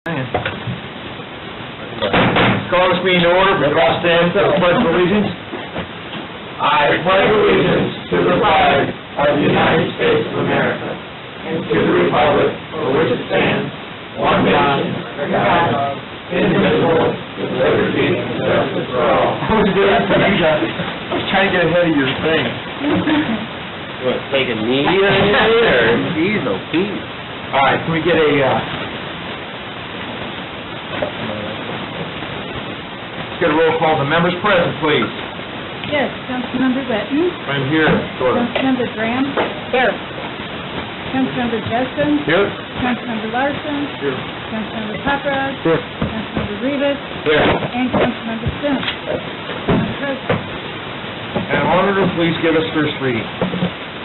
Call this meeting to order. Let's all stand for the pledge of allegiance. I pledge allegiance to the flag of the United States of America and to the republic for which it stands, one nation, under God, indivisible, with liberty and justice for all. I was trying to get ahead of your thing. You want to take a knee on it, or geez, oh, Pete? All right, can we get a, let's get a roll call. The members present, please. Yes, Councilmember Witten. I'm here, sort of. Councilmember Graham. Here. Councilmember Jessen. Here. Councilmember Larson. Here. Councilmember Paparad. Here. Councilmember Rivas. Here. And Councilmember Sims. Madam President. And auditor, please give us first reading.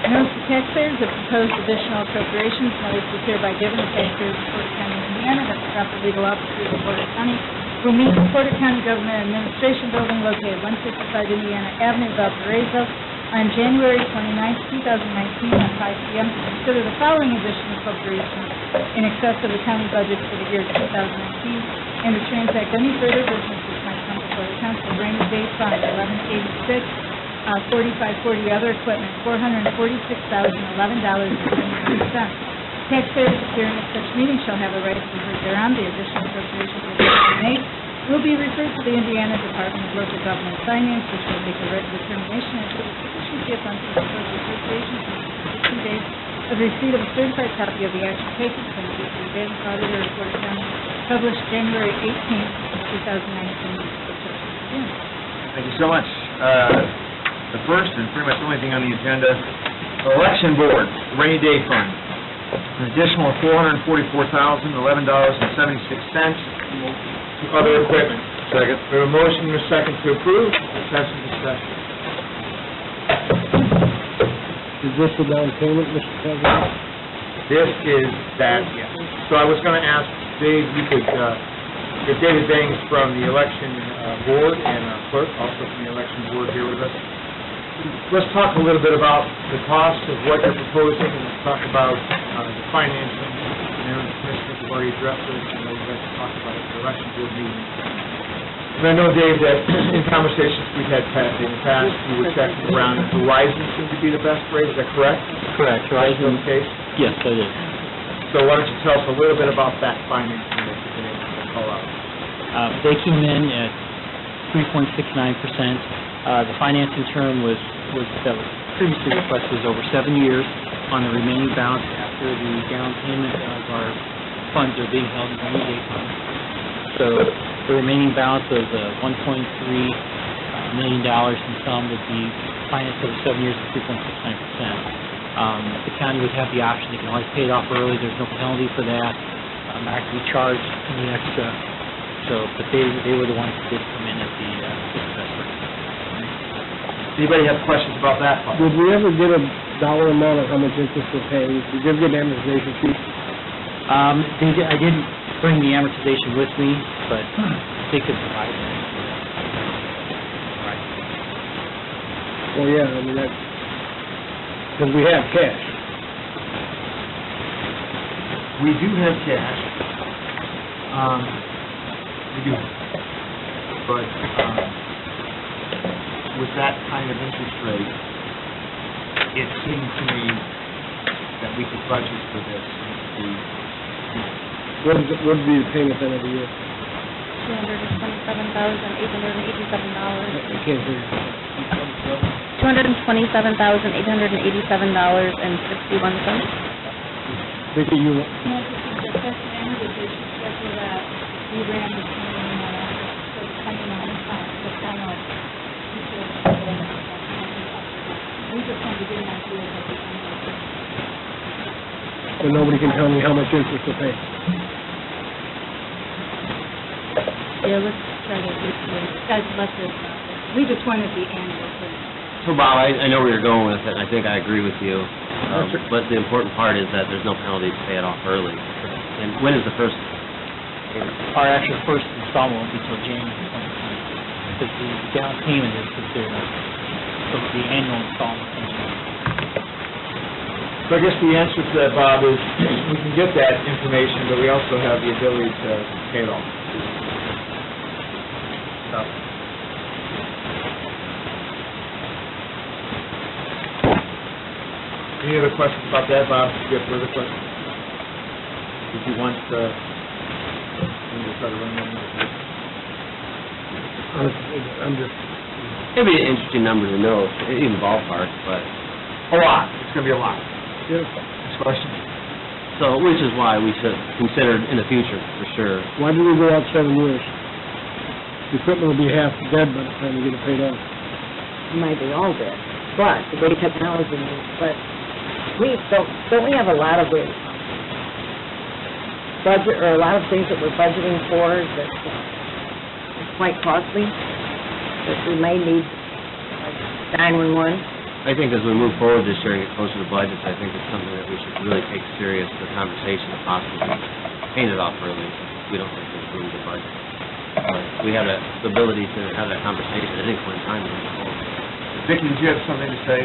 Notice to taxpayers of proposed additional appropriations. Notice is hereby given to taxpayers of Porter County, Indiana, that the proper legal officers of Porter County will meet in Porter County Government Administration Building located 155 Indiana Avenue, Valparaiso, on January 29, 2019, at 5 p.m. to consider the following additional appropriations in excess of the county budget for the year 2019, and to transact any further business which might come before the council. Rainy Day Fund, 1186. 4540 other equipment, $446,011.79. Taxpayers appearing at such meeting shall have a right to be heard thereon. The additional appropriations made will be referred to the Indiana Department of Local Government Finance, which will make a written determination as to the sufficiency of funds to support the appropriations within 15 days of receipt of a certified copy of the action taken from the Davis Auditor of Porter County, published January 18th, 2019. Thank you so much. The first and pretty much the only thing on the agenda, Election Board, Rainy Day Fund, an additional $444,011.76 to other equipment. Second. We have a motion and a second to approve. Let's have some discussion. Is this the down payment, Mr. President? This is that, yes. So I was going to ask Dave, you could get David Bangs from the Election Board and our clerk, also from the Election Board, here with us. Let's talk a little bit about the cost of what you're proposing, and let's talk about the financing. And then the commissioners have already addressed this, and we'd like to talk about it at the Election Board meeting. And I know, Dave, that in conversations we've had in the past, you were checking around, and Verizon seemed to be the best rate, is that correct? Correct. Verizon case? Yes, that is. So why don't you tell us a little bit about that financing that you've been able to call out? They came in at 3.69%. The financing term was that was previously requested was over 7 years on the remaining balance after the down payment of our funds are being held in the rainy day fund. So the remaining balance of $1.3 million in sum would be financed over 7 years at 3.69%. The county would have the option; they can always pay it off early. There's no penalty for that. Not to be charged any extra. So, but they were the ones that did come in at the best rate. Anybody have questions about that? Did we ever get a dollar amount of how much interest we're paying? Did you ever get an amortization sheet? I didn't bring the amortization with me, but they could provide it. Right. Well, yeah, I mean, that's, because we have cash. We do have cash. We do. But with that kind of interest rate, it seemed to me that we could budget for this. What would be the payment then of the year? $227,887. I can't hear you. $227,887.61. Vicki, you... No, this is the first amortization schedule that we ran this morning, so depending on the final. We just wanted to get an idea of what the amortization. So nobody can tell me how much interest to pay. Yeah, let's try to let this, we just wanted the annual thing. So, Bob, I know where you're going with it, and I think I agree with you. But the important part is that there's no penalty to pay it off early. And when is the first payment? Our actual first installment won't be until January 2020, because the down payment is considered the annual installment. So I guess the answer to that, Bob, is we can get that information, but we also have the ability to pay it off. So. Any other questions about that, Bob? Do you have further questions? Did you want to try to run that? I'm just, It'd be an interesting number to know, even ballpark, but, A lot. It's going to be a lot. yeah, Next question. so, which is why we should consider in the future, for sure. why did we go out 7 years? The equipment will be half dead by the time we get it paid off. Might be all dead, but the way technology moves, but we don't we have a lot of budget, or a lot of things that we're budgeting for that is quite costly, that we may need, like 911. I think as we move forward this year and get closer to budgets, I think it's something that we should really take serious, the conversation of possibly paying it off early. We don't think there's room to budget. We have the ability to have that conversation at any point in time moving forward. Vicki, did you have something to say?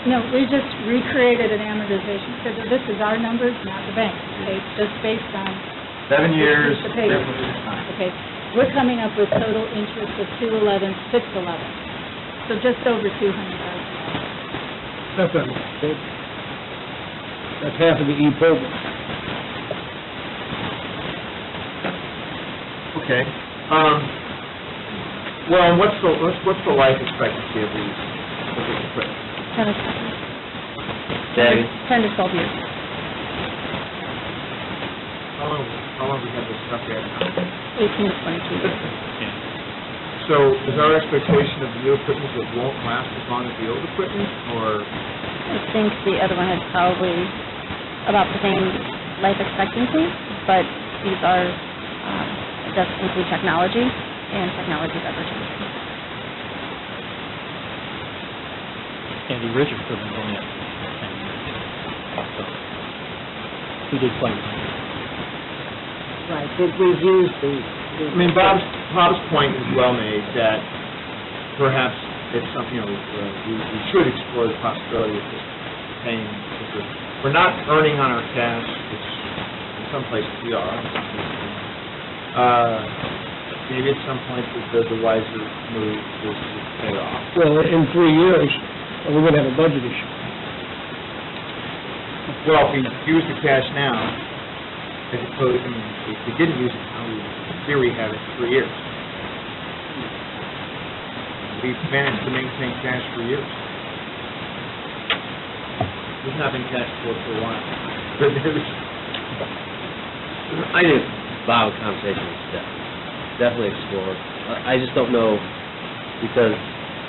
No, we just recreated an amortization, so that this is our numbers, not the bank, okay, just based on, 7 years, The pay. different this time. okay, we're coming up with total interest of 611, so just over $200,000. That's half of the e-program. Okay. Well, and what's the life expectancy of these equipment? 10 to Debbie? 10 to 12 years. How long have we had this stuff here now? 18 to 22 years. So is our expectation of the new equipment that won't last as long as the old equipment, or? I think the other one has probably about the same life expectancy, but these are, just include technology, and technology is ever changing. And the original equipment only had 10 years. So, we did quite well. Right, we've used the. I mean, Bob's point is well made, that perhaps it's something, we should explore the possibility of just paying, because we're not earning on our cash, which in some places we are. Maybe at some point the wiser move is to pay it off. Well, in 3 years, we're gonna have a budget issue. Well, if we use the cash now, as opposed, I mean, if we didn't use it now, we would in theory have it 3 years. We've managed to maintain cash for years. We've not been cash poor for a while. Good news. I think Bob's conversation is definitely explored. I just don't know, because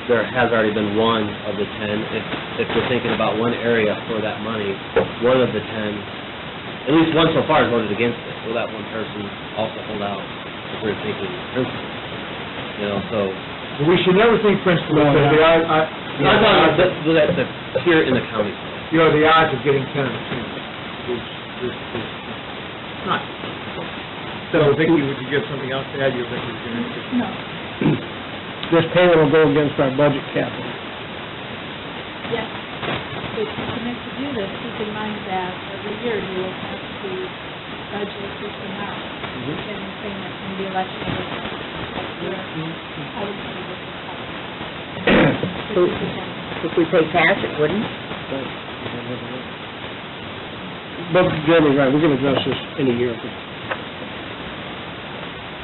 there has already been one of the 10. If we're thinking about one area for that money, one of the 10, at least one so far has voted against it. Will that one person also hold out if we're thinking principle? So... We should never think principle, because the odds, I'm talking about here in the county. the odds of getting 10 of the 10 is not. So, Vicki, would you give something else to add? You think you're going to... No. This payment will go against our budget capital. Yes. If you commit to do this, keep in mind that every year you will have to budget this amount in payment in the election of the I would say this is If we pay cash, it wouldn't. But Jeremy's right, we can address this in a year.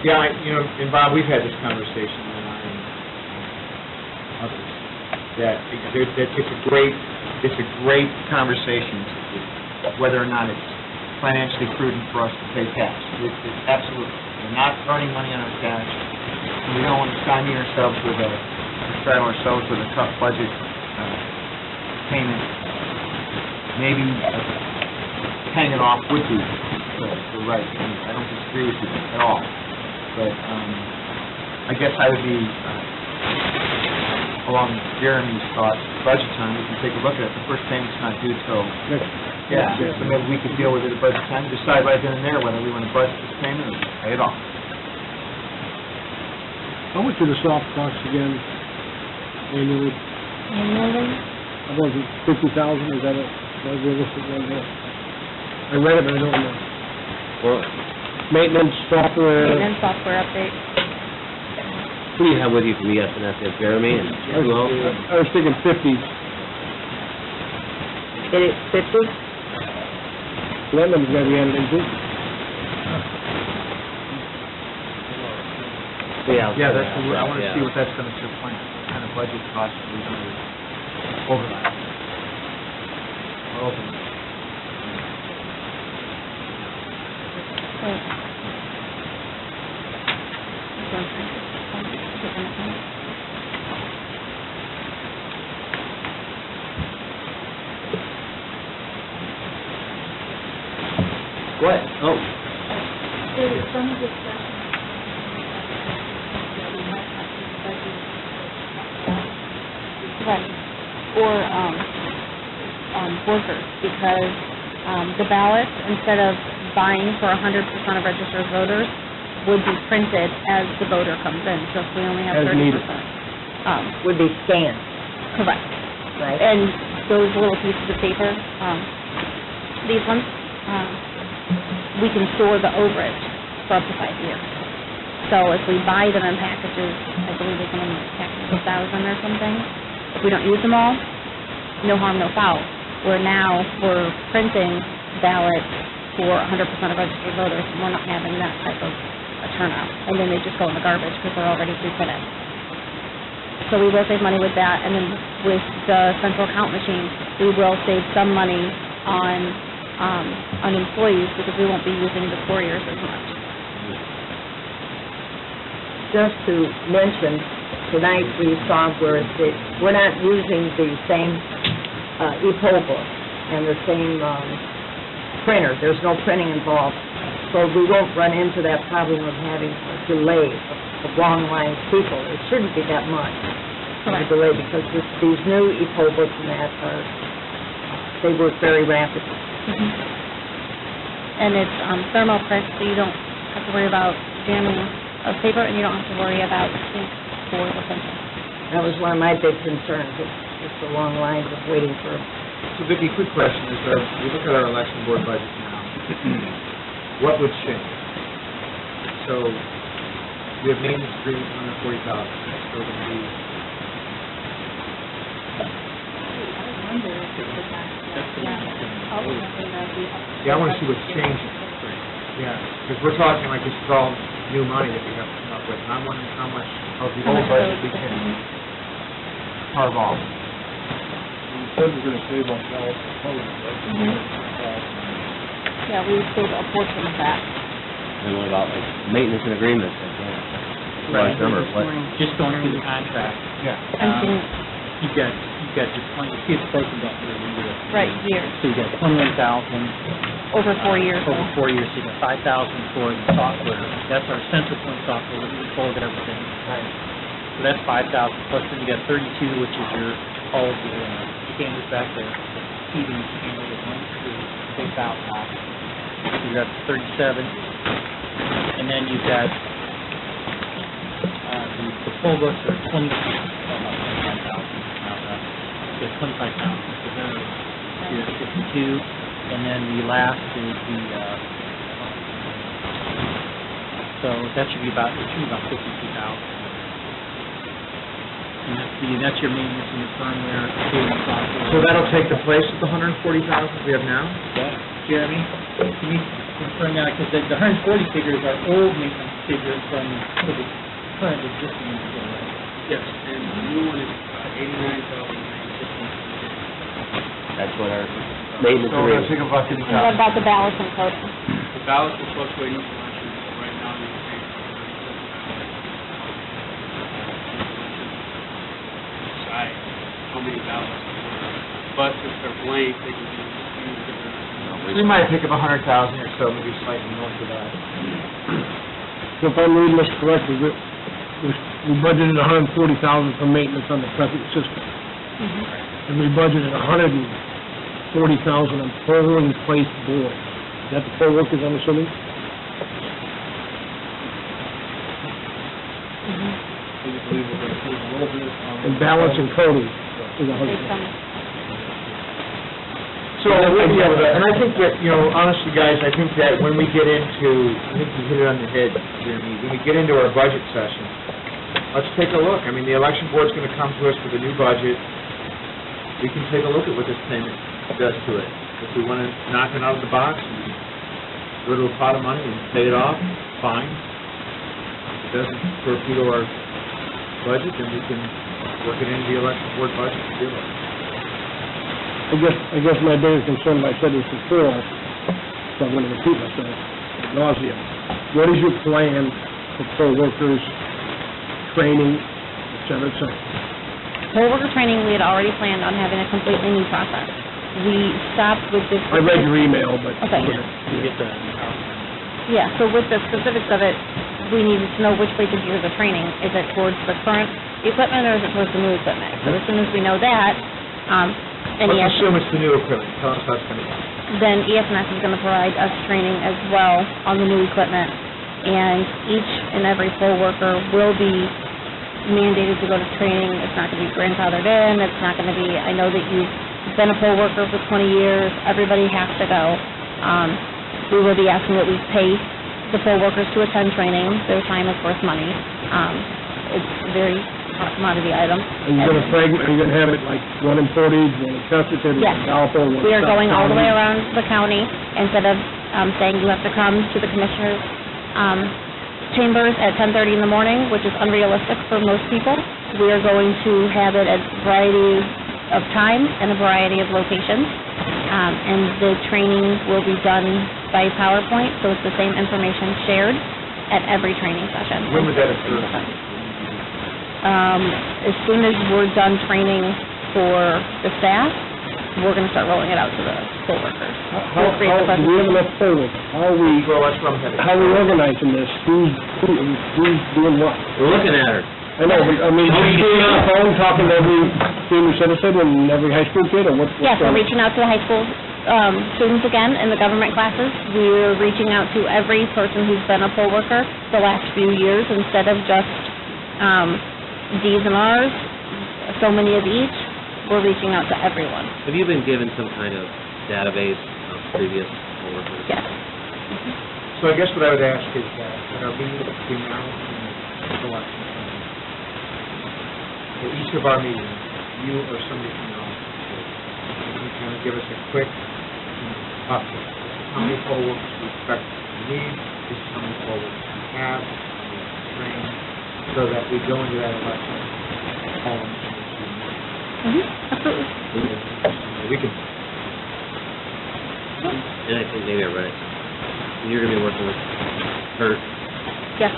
Yeah, and Bob, we've had this conversation, and I and others, that it's a great conversation, whether or not it's financially prudent for us to pay cash. It's absolutely. We're not earning money on our cash, and we don't want to stymie ourselves straddle ourselves with a tough budget payment. Maybe paying it off would be the right thing. I don't disagree with you at all. But I guess I would be, along Jeremy's thoughts, budget time, we can take a look at it. The first payment's not due till, so maybe we could deal with it at budget time, decide right then and there whether we want to budget this payment or pay it off. How much are the soft costs again annually? Annually, How much is 50,000, is that it? a realistic number. I read it, but I don't know. Well, Maintenance, software, Maintenance software update. who do you have with you from ES&S? You have Jeremy and who else? I was thinking 50. It is 50? That number's gotta be added in too. Yeah, that's, I want to yeah. see what that's going to supplant, what kind of budget costs we're going to overlap. Or overlap. What? Oh, There was some discussion that we might have to budget. Right, or, workers, because, the ballots, instead of buying for 100% of registered voters, would be printed as the voter comes in, so if we only have As 30%. needed. Would be scanned, Correct. right? And those little pieces of paper, these ones, we can store the overage for up to 5 years. So if we buy them in packages, I believe they come in packages of 1,000 or something, if we don't use them all, no harm, no foul. Where now, we're printing ballots for 100% of registered voters, and we're not having that type of a turnout. And then they just go in the garbage because they're already pre-printed. So we will save money with that, and then with the central count machine, we will save some money on employees because we won't be using the couriers as much. Just to mention, tonight we saw where we're not using the same e-poll book and the same printer. There's no printing involved. So we won't run into that problem of having a delay of long lines of people. It shouldn't be that much of a Correct. delay because these new e-poll books and that they work very rapidly. And it's thermal press, so you don't have to worry about jamming of paper, and you don't have to worry about ink for the printer. That was one of my big concerns, just the long lines of waiting for. So Vicki, quick question, is we look at our election board budget now, what would change? So, we have maintenance agreement, $140,000, that's still going to be, yeah, I want to see what's changing. Yeah, because we're talking like this is all new money that we have to come up with, and I'm wondering how much of the old budget we can carve off. You said we're gonna save on ballots and voting, right? Yeah, we would save a portion of that. and what about like maintenance and agreements? Large number, what? Just going through the contract, Yeah. Printing, you've got just one, you see it's broken down here every year. right, years, So you got 21,000. over 4 years. Over 4 years, so you got 5,000 for the software. That's our central point software, that we control everything. Right. So that's 5,000, plus then you got 32, which is all of your scanners back there. Heating scanner with 1, 2, 4,000 off. So you got 37. And then you've got, the poll books are 25,000. So 25,000, so then you're at 52. And then the last is the, so that should be about 52,000. And that's your maintenance and your firmware, saving software. So that'll take the place of the $140,000 we have now? Jeremy, can you confirm that, because the 140 figures are old maintenance figures from the current existing inventory, right? Yes, and the new one is $89,960. That's what our maintenance So we're going to agreement. take about And what about the ballots and coding? The ballots are fluctuating so much, so right now you're paying decide how many ballots. But if they're blank, they can use different. We might pick up 100,000 or so, maybe slightly north of that. So if I'm reading this correctly, we budgeted $140,000 for maintenance on the present system. And we budgeted $140,000 on polling place board. Is that the poll workers, I'm assuming? And balance and coding is $100,000. So, and I think that, honestly, guys, I think that when we get into, I think you hit it on the head, Jeremy, when we get into our budget session, let's take a look. I mean, the election board's gonna come to us with a new budget. We can take a look at what this payment does to it. If we wanna knock it out of the box and go to a pot of money and pay it off, fine. If it doesn't torpedo our budget, then we can work it into the election board budget to do it. I guess my biggest concern, I said this before, so I'm gonna repeat myself, ad nauseam. What is your plan for poll workers, training, et cetera, et cetera? Poll worker training, we had already planned on having a completely new process. We stopped with this. I read your email, but... Okay. You get the Yeah, so with the specifics of it, we needed to know which way to gear the training. Is it towards the current equipment, or is it towards the new equipment? So as soon as we know that, and Let's assume it's the new equipment. Tell us how it's gonna go. then ESNS is going to provide us training as well on the new equipment. And each and every poll worker will be mandated to go to training. It's not going to be grandfathered in. It's not going to be, I know that you've been a poll worker for 20 years. Everybody has to go. We will be asking that we pay the poll workers to attend training. Their time is worth money. It's a very hot commodity item. Are you gonna fragment, are you gonna have it like one in Portage, one in Chesterton, one Yes. in Valpo, one in We are South going all the way County? around the county, instead of saying you have to come to the commissioners' chambers at 10:30 in the morning, which is unrealistic for most people. We are going to have it at a variety of times and a variety of locations. And the training will be done by PowerPoint, so it's the same information shared at every training session. When would that occur? As soon as we're done training for the staff, we're going to start rolling it out to the poll workers. How, do we have enough poll workers? How are we, Well, that's what I'm headed. how are we organizing this? Who's doing what? We're looking at her. I know, but, I mean, are you doing on the phone, talking to every senior citizen and every high school kid, or what's Yes, we're going on? reaching out to the high school students again in the government classes. We're reaching out to every person who's been a poll worker the last few years, instead of just Ds and Rs, so many of each. We're reaching out to everyone. Have you been given some kind of database of previous poll workers? Yes. So I guess what I would ask is that, at our meeting between now and the election, for each of our meetings, you or somebody from your office, you can kind of give us a quick update. How many poll workers we expect to need, this is how many poll workers we have, how many are trained, so that we go into that election all in Absolutely. we can, And I think maybe I read it. You're gonna be working with Kurt, Yes.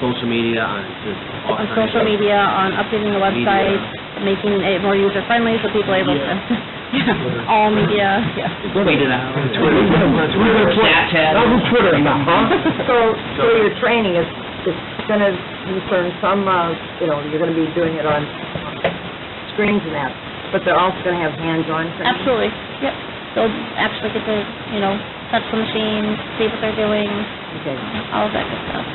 social media on just all On kinds social of... media, on updating the website, making it more user-friendly so people are able to, all media, yeah. Tweet it out. Not on Twitter now, huh? So your training is gonna concern some, you're gonna be doing it on screens and that, but they're also gonna have hands-on training? Absolutely, yep. They'll actually get to, touch the machines, see what they're doing, Okay. all of that good stuff.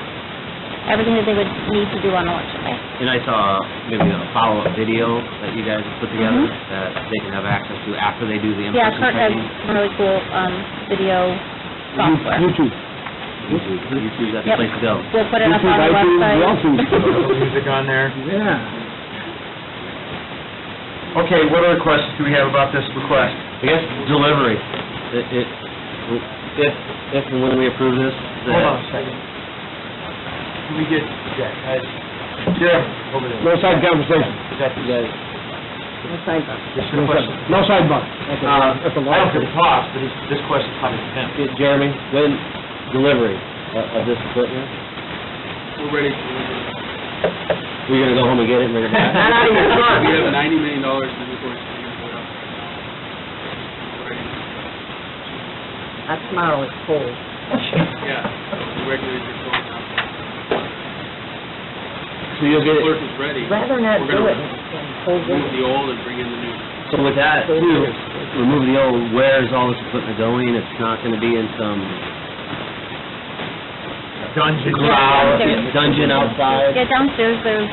Everything that they would need to do on election day. And I saw maybe a follow-up video that you guys have put together that they can have access to after they do the Yeah, in-person Kurt has training. some really cool, video software. YouTube. YouTube's that's Yep. the place to go. We'll put it up YouTube, on the iTunes, website. YouTube. music on there. Yeah. Okay, what other questions do we have about this request? I guess delivery. If and when we approve this, Hold on a second. Can we get, Jim, over there. No side conversation. That's you guys, This is a question. No sidebar. That's a I don't lot. give a toss, but this question's probably for him. Jeremy, when delivery of this equipment, We're ready to deliver. we're gonna go home and get it and bring it back? Not out of your car. We have $90 million in inventory sitting in the warehouse right now. We're ready. Not tomorrow, it's cold. Yeah, the regulators are going out. So you'll get The it, clerk is ready. Rather not We're do gonna it in cold remove weather. the old and bring in the new. so with that, too, remove the old, where is all this equipment going? It's not gonna be in some Dungeon. Downstairs. dungeon outside? Yeah, downstairs, there's,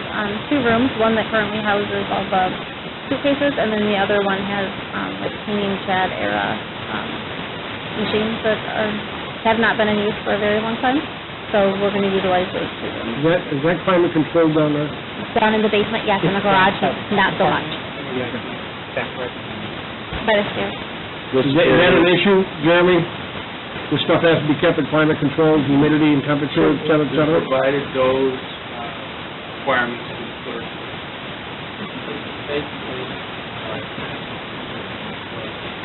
2 rooms, one that currently houses all the suitcases, and then the other one has, like cleaning shed era, machines that have not been in use for a very long time, so we're gonna utilize those two rooms. Is that climate controlled down there? Down in the basement, yes, in the garage, not so much. By the stairs. Is that an issue, Jeremy? This stuff has to be kept at climate controlled, humidity and temperature, et cetera, et cetera? Provided those requirements to the clerk.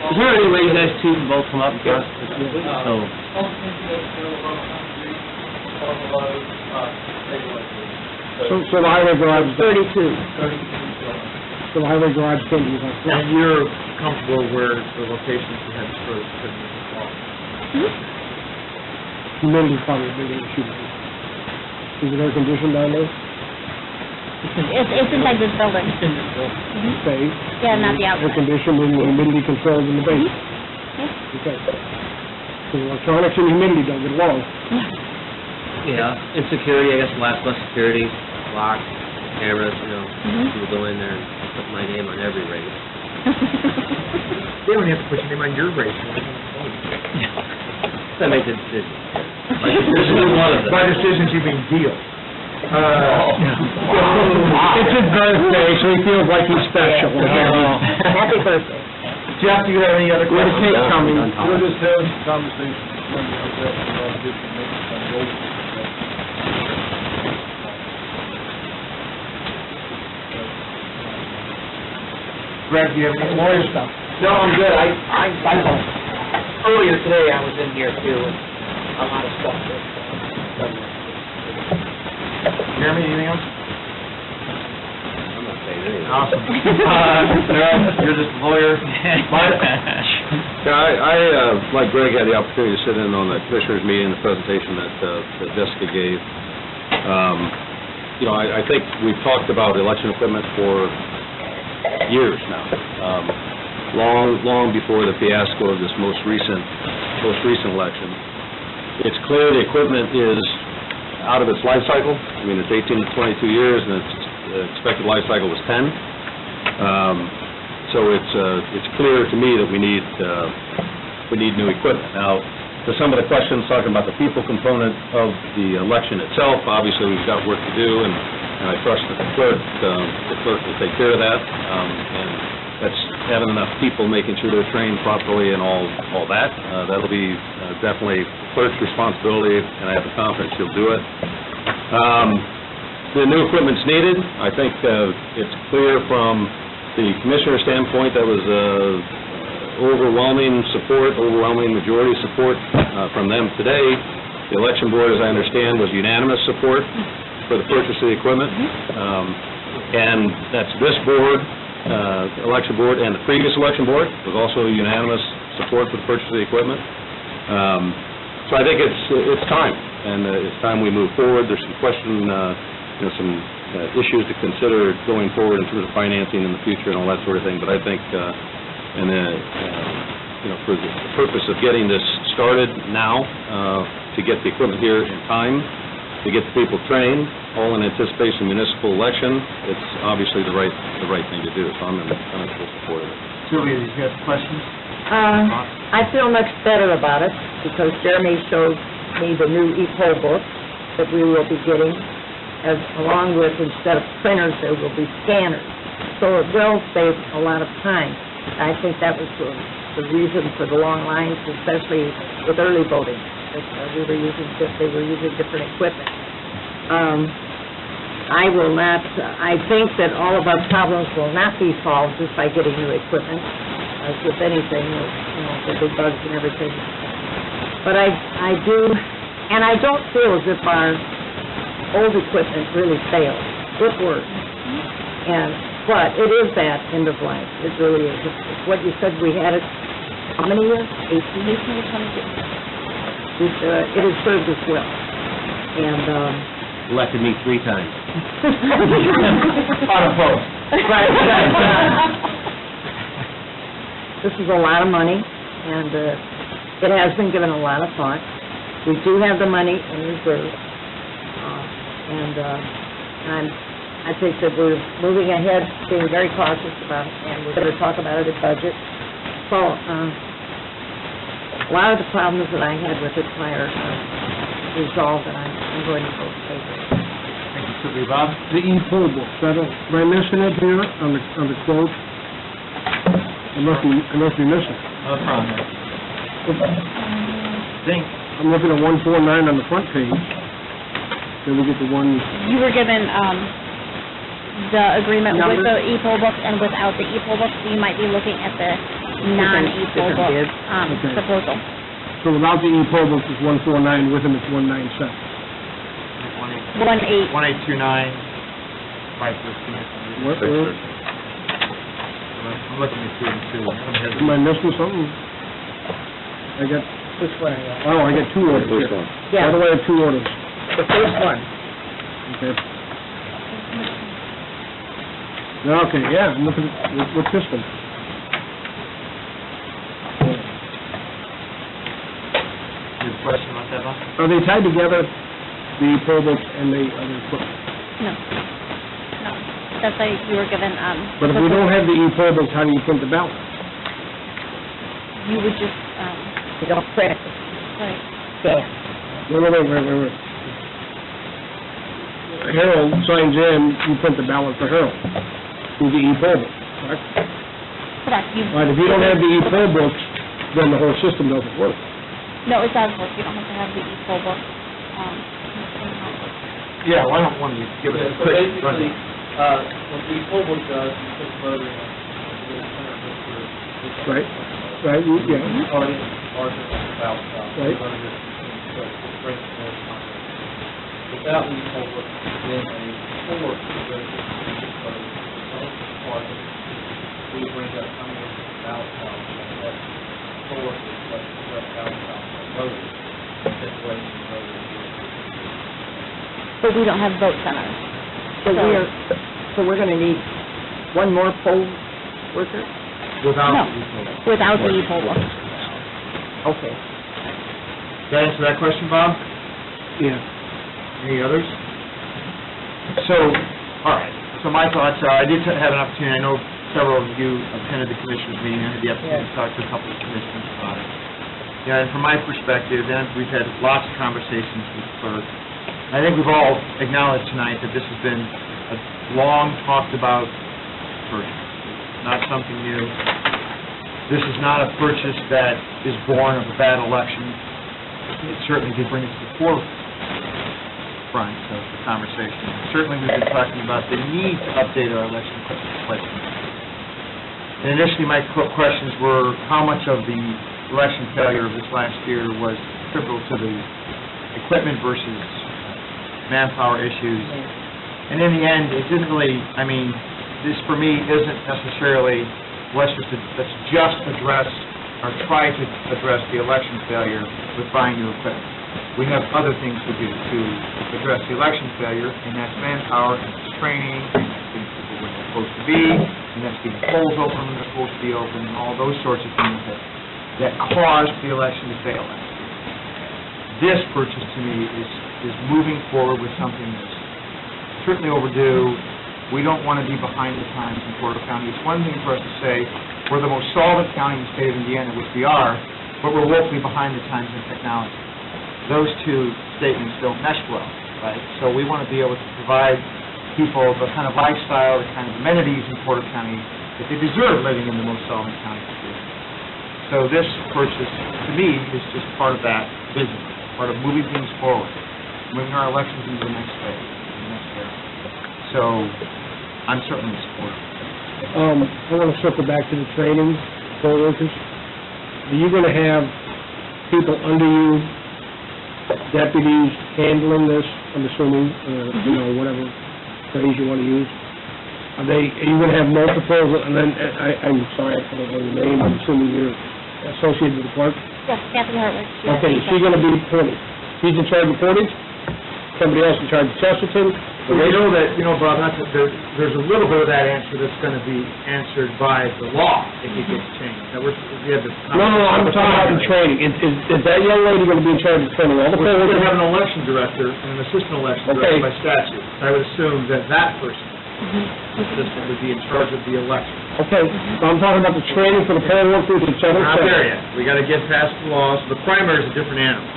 Is there any way you guys two can both come up for us? So, So the highway garage is... 32. So the highway garage can be like... And you're comfortable where the locations you had stored could be installed? Humidity's probably a big issue. Is it air conditioned down there? It's inside this building. Okay. Yeah, not the Air outside. conditioned and humidity controlled in the basement? Okay. So electronics and humidity don't get along. yeah, and security, I guess we'll ask about security, locks, cameras, you know, people go in there and put my name on every race. They don't have to put your name on your race. I make the decision. This is one of them. By decisions, you mean deal. It's his birthday, so he feels like he's special. Happy birthday. Jeff, do you have any other Where the questions? cake coming? We're just having some conversation Monday about different maintenance on roads. Greg, do you have any more stuff? No, I'm good. Earlier today, I was in here too, and a lot of stuff that, Jeremy, anything else? I'm not saying anything. Awesome. Darrell, you're just a lawyer. Mike? Yeah, like Greg, had the opportunity to sit in on the commissioners' meeting, the presentation that Jessica gave. You know, I think we've talked about election equipment for years now, long before the fiasco of this most recent election. It's clear the equipment is out of its life cycle. I mean, it's 18 to 22 years, and its expected life cycle was 10. So it's clear to me that we need new equipment. Now, to some of the questions talking about the people component of the election itself, obviously we've got work to do, and I trust that the clerk will take care of that. And that's having enough people, making sure they're trained properly and all that. That'll be definitely the clerk's responsibility, and I have the confidence she'll do it. The new equipment's needed. I think it's clear from the commissioner standpoint that was overwhelming majority support from them today. The election board, as I understand, was unanimous support for the purchase of the equipment. And that's this board, election board, and the previous election board was also unanimous support for the purchase of the equipment. So I think it's time, and it's time we move forward. There's some some issues to consider going forward in terms of financing in the future and all that sort of thing. But I think, for the purpose of getting this started now, to get the equipment here in time, to get the people trained, all in anticipation of municipal election, it's obviously the right thing to do. So I'm in full support of it. Sylvia, you have questions? I feel much better about it because Jeremy showed me the new e-poll book that we will be getting, along with, instead of printers, there will be scanners. So it will save a lot of time. I think that was the reason for the long lines, especially with early voting. They were using different equipment. I think that all of our problems will not be solved just by getting new equipment, as with anything, the big bugs and everything. But I don't feel as if our old equipment really failed. It works. But it is that end of life. It really is. It's what you said we had it, how many years? 18 to 22. It has served us well. And, Elected me 3 times. Unopposed. Right. This is a lot of money, and it has been given a lot of thought. We do have the money in reserve, and I'm I think that we're moving ahead, being very cautious about it, and we're going to talk about it at budget. So, a lot of the problems that I had with it prior are resolved, and I'm going to vote in favor. Thank you, quickly, Bob. The e-poll books, am I missing it here on the quote? I must be missing. No problem. Think. I'm looking at 149 on the front page. Then we get the one, You were given, the agreement with Numbers? the e-poll book and without the e-poll book, so you might be looking at the non-e-poll different book, bids. Okay. proposal. so without the e-poll books, it's 149, with them it's 197. 1.8. 1829, 513. What, I'm looking at two and two. am I missing something? I got, Which one are you? I got two orders First here. one. Why do I have two orders? The first one. Okay. Okay, yeah, I'm looking at, what's this one? You have a question about that, Bob? Are they tied together, the poll books and the other equipment? No. No. That's why you were given, But if we don't have the e-poll books, how do you print the ballot? you would just, You don't print it. right. Yeah. Wait. Harold signs in, you print the ballot for Harold, through the e-poll book, correct? Correct. All right, if you don't have the e-poll books, then the whole system doesn't work. No, it does work. You don't have to have the e-poll book. Yeah, why don't one of you give us a So quick basically, rundown? what the poll book does, you put the voter in, the center voter. Right. Right, yeah. Already marked about, Right. right there. Without the poll book, then a fourth goes to the voter. We bring up how many ballot counts, and that fourth is what ballot counts are voted. That's the way the voter is. But we don't have vote centers. So we're going to need one more poll worker? Without No. the e-poll. Without the e-poll book. Okay. Did that answer that question, Bob? Yeah. Any others? So, all right, so my thoughts are, I did have an opportunity, I know several of you attended the commissioners meeting, I had the opportunity to talk to a couple of commissioners about it. Yeah, and from my perspective, then, we've had lots of conversations with the clerk. I think we've all acknowledged tonight that this has been a long talked about purchase. It's not something new. This is not a purchase that is born of a bad election. It certainly did bring us to the forefront of the conversation. Certainly, we've been talking about the need to update our election question. And initially, my questions were, how much of the election failure of this last year was attributable to the equipment versus manpower issues? And in the end, it didn't really, I mean, this for me isn't necessarily, let's just address or try to address the election failure with buying new equipment. We have other things to do to address the election failure, and that's manpower, and that's training, and that's getting people where they're supposed to be, and that's getting polls open when they're supposed to be open, and all those sorts of things that caused the election to fail last year. This purchase, to me, is moving forward with something that's certainly overdue. We don't want to be behind the times in Porter County. It's one thing for us to say, we're the most solvent county in the state of Indiana, which we are, but we're woefully behind the times in technology. Those two statements don't mesh well, right? So we want to be able to provide people the kind of lifestyle, the kind of amenities in Porter County that they deserve living in the most solvent county. So this purchase, to me, is just part of that vision, part of moving things forward, moving our elections into the next phase, the next era. So I'm certainly in support. I want to circle back to the training, poll workers. Are you going to have people under you, deputies handling this, I'm assuming, whatever phrase you want to use? Are you going to have multiples, and then, I'm sorry, I don't know your name, I'm assuming you're associated with the clerk? Yes, Kathy Hartwick. Okay, she's going to be Portage. He's in charge of Portage? Somebody else in charge of Chesterton? Well, Bob, there's a little bit of that answer that's going to be answered by the law if it gets changed. Now, we have this. No, I'm talking about in training. Is that young lady going to be in charge of training all the poll We're going workers? to have an election director and an assistant election director by statute. I would assume that person assistant would be in charge of the election. Okay, so I'm talking about the training for the poll workers, et cetera, et Not cetera. there yet. We got to get past the laws. The primary is a different animal.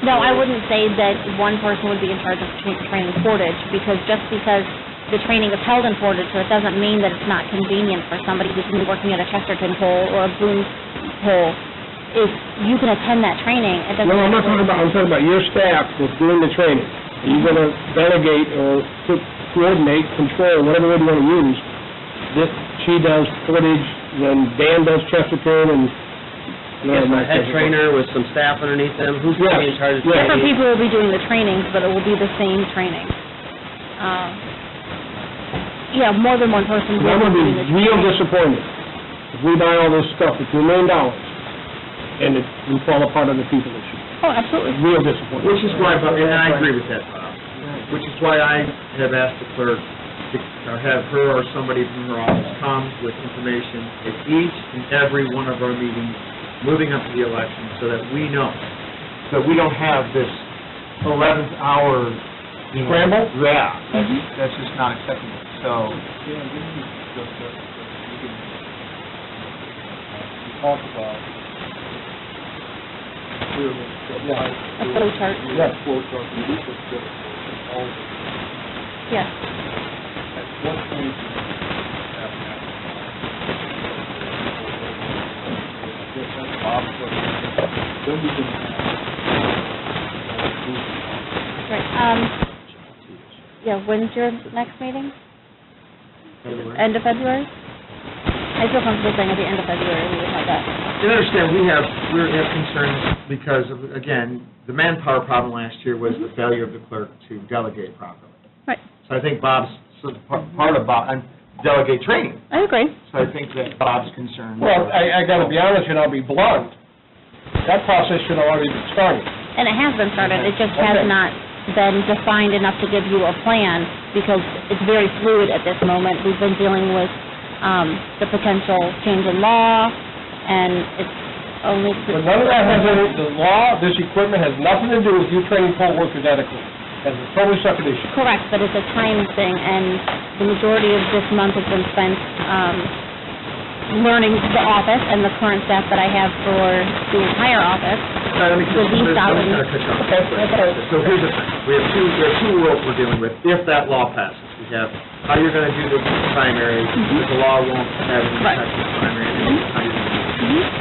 No, I wouldn't say that one person would be in charge of training Portage, because just because the training is held in Portage, so it doesn't mean that it's not convenient for somebody who's been working at a Chesterton poll or a Boone poll. If you can attend that training, it doesn't... No, I'm talking about your staff that's doing the training. Are you gonna delegate or coordinate, control, whatever word you wanna use, that she does Portage, then Dan does Chesterton, and... Yes, a head trainer with some staff underneath them, who's going to be in charge of Yeah. Different people will be doing the trainings, but it will be the same training. Yeah, more than one person will I'm gonna be be doing the real training. disappointed if we buy all this stuff for $2 million, and we fall apart on the people issue. Oh, absolutely. Real disappointed. Which is why, and I agree with that, Bob, which is why I have asked the clerk to have her or somebody from her office come with information at each and every one of our meetings moving up to the election, so that we know, that we don't have this 11th hour Scramble? Yeah, that's just not acceptable. So, talked about A flow chart. Yes, flow chart, we just did all of it. Yes. At what point do you have to have I guess that's Bob's question. Then we can Right. Yeah, when's your next meeting? February. End of February? I feel comfortable saying at the end of February we would have that. You understand, we have concerns because of, again, the manpower problem last year was the failure of the clerk to delegate properly. Right. So I think Bob's, part of Bob, and delegate training. I agree. So I think that Bob's concern. Well, I gotta be honest, and I'll be blunt, that process should have already been started. And it has been started, it just has Okay. not been defined enough to give you a plan, because it's very fluid at this moment. We've been dealing with the potential change in law, and it's only... But none of that has any, the law, this equipment has nothing to do with you training poll workers adequately. That's a totally separate issue. Correct, but it's a time thing, and the majority of this month has been spent learning the office and the current staff that I have for the entire office. Let me With these salaries. So here's the thing, we have two worlds we're dealing with, if that law passes. We have how you're gonna do the primary, because the law won't have any Right. effect on the primary, and then how you're gonna do it.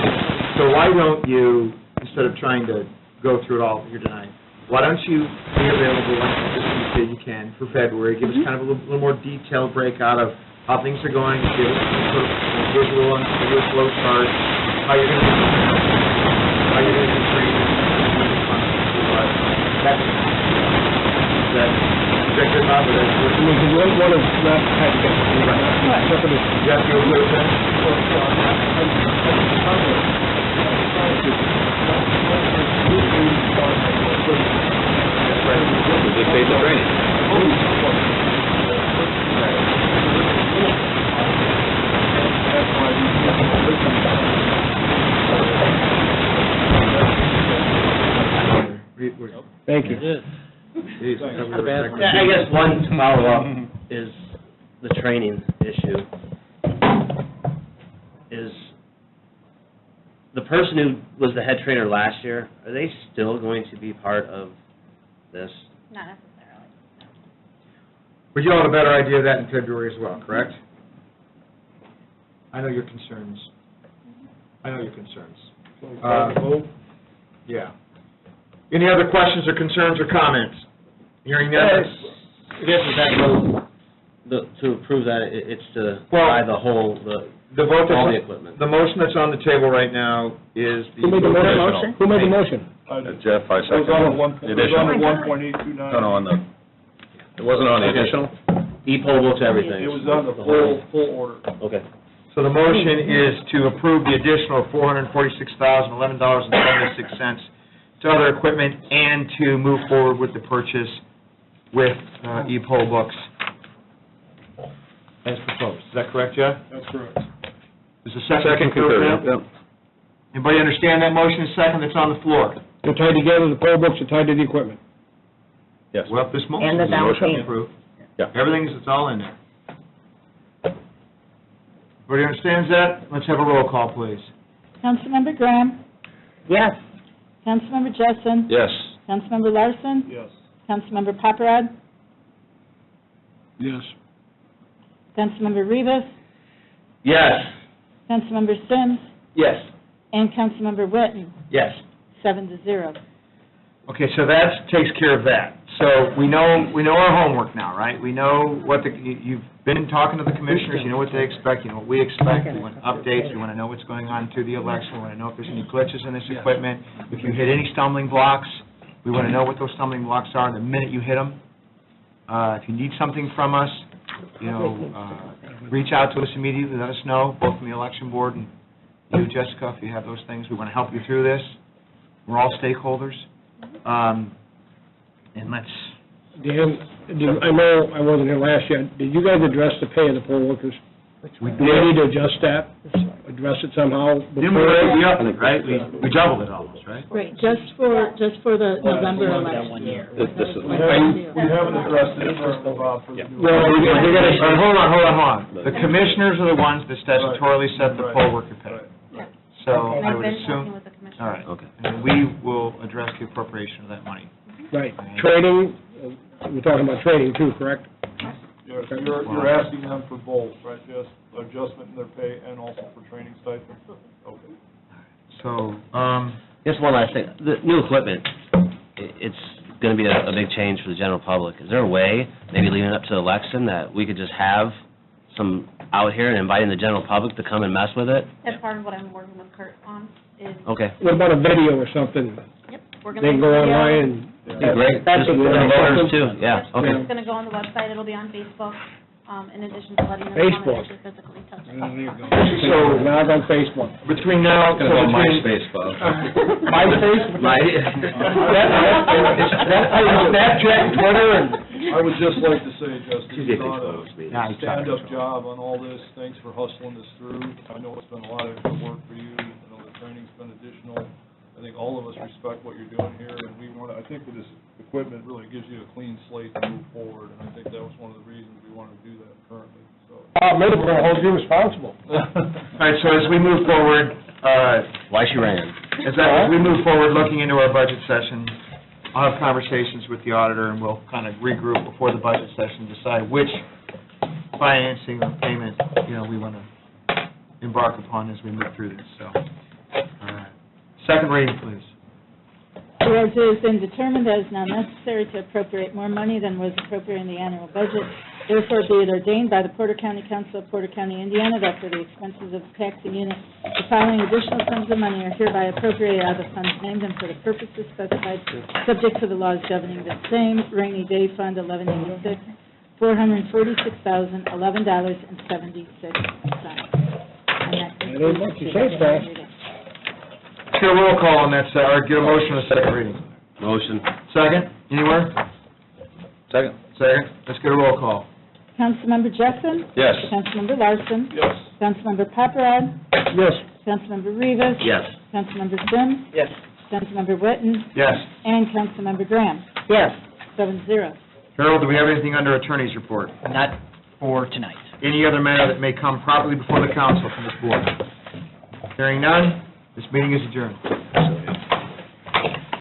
So why don't you, instead of trying to go through it all here tonight, why don't you be available, like you said you can, for February, give us kind of a little more detailed breakout of how things are going, give us some sort of visual and a flow chart, how you're gonna do training, is that good, Bob, or that's I mean, because one is not type of... Separate issue. Jeff, you okay with that? We just paid the training. Thank you. Geez, I thought we were second. I guess one follow-up is the training issue. Is the person who was the head trainer last year, are they still going to be part of this? Not necessarily. But you'll have a better idea of that in February as well, correct? I know your concerns. Yeah. Any other questions or concerns or comments? Hearing none? I guess if that goes, to approve that, it's to buy the whole, The vote that's all on- the equipment. The motion that's on the table right now is the... Who made the motion? Who made the motion? Jeff, I It was on the one, The it was on the additional. 1.829. No, on the, it wasn't on the additional? E-poll books, everything. It was on the whole- full order. Okay. So the motion is to approve the additional $446,011.76 to other equipment and to move forward with the purchase with e-poll books as proposed. Is that correct, Jeff? That's correct. Is the second Second concur with concur, that? Anybody understand that motion is second that's on the floor? They're tied together, the poll books are tied to the equipment. Yes. Well, if this motion And the is down motion payment. approved, Yeah. everything's, it's all in there. Everybody understands that? Let's have a roll call, please. Councilmember Graham, Yes. Councilmember Jessen, Yes. Councilmember Larson, Yes. Councilmember Paparad, Yes. Councilmember Rivas, Yes. Councilmember Sims, Yes. and Councilmember Witten, Yes. 7-0. Okay, so that takes care of that. So we know our homework now, right? We know what you've been talking to the commissioners, you know what they expect, you know what we expect. We want updates, we want to know what's going on through the election, we want to know if there's any glitches in this equipment. If you hit any stumbling blocks, we want to know what those stumbling blocks are the minute you hit them. If you need something from us, reach out to us immediately, let us know, both from the election board and you, Jessica, if you have those things. We want to help you through this. We're all stakeholders. And let's, Dan, I know I wasn't here last year, did you guys address the pay of the poll workers? we Do we need to adjust that, address it somehow? Didn't we up it, right? We doubled it almost, right? Right, just for the November election. 1 year. This is, We haven't addressed it currently, Bob, for the new... No, We're gonna, hold on. The commissioners are the ones that statutorily set the poll worker pay. So And I I've would been talking assume, with the commissioner. all right. Okay. And we will address the appropriation of that money. Right, training, we're talking about training too, correct? Yes, you're asking them for both, right, just adjustment in their pay and also for training stipends? Okay. So, Just one last thing, the new equipment, it's going to be a big change for the general public. Is there a way, maybe leading up to the election, that we could just have some out here and inviting the general public to come and mess with it? That's part of what I'm working with Kurt on, is, Okay. What about a video or something? yep, we're They gonna... can go online and... Great, That'd just be for good. the voters too, yeah, okay. It's gonna go on the website, it'll be on Facebook, in addition to letting them Facebook. come and actually physically touch it. So, now on Facebook. between now, so between... Bob. MySpace? Snapchat, Twitter, and... I would just like to say, Justin, Tuesday, you've done Facebook, maybe. a stand-up job on all this. Thanks for hustling this through. I know it's been a lot of extra work for you. I know the training's been additional. I think all of us respect what you're doing here, and I think with this equipment, really gives you a clean slate to move forward, and I think that was one of the reasons we wanted to do that currently, so. Maybe we're gonna hold you responsible. All right, so as we move forward, Why she ran. as we move forward, looking into our budget session, I'll have conversations with the auditor, and we'll kind of regroup before the budget session, decide which financing or payment, we want to embark upon as we move through this, so. All right. Second reading, please. Whereas it has been determined that it is now necessary to appropriate more money than was appropriated in the annual budget, therefore be it ordained by the Porter County Council of Porter County, Indiana, that for the expenses of the taxing unit, the following additional sums of money are hereby appropriated out of the funds named and for the purposes specified, subject to the laws governing the same. Rainy Day Fund, 1186, $446,011.76. And that ain't much to say, Stan. Let's get a roll call on that, or get a motion on the second reading. Motion. Second, anywhere? Second? Second, let's get a roll call. Councilmember Jessen, Yes. Councilmember Larson, Yes. Councilmember Paparad, Yes. Councilmember Rivas, Yes. Councilmember Sims, Yes. Councilmember Witten, Yes. and Councilmember Graham, Yes. 7-0. Harold, do we have anything under attorney's report? Not for tonight. Any other matter that may come properly before the council from this board? Hearing none, this meeting is adjourned.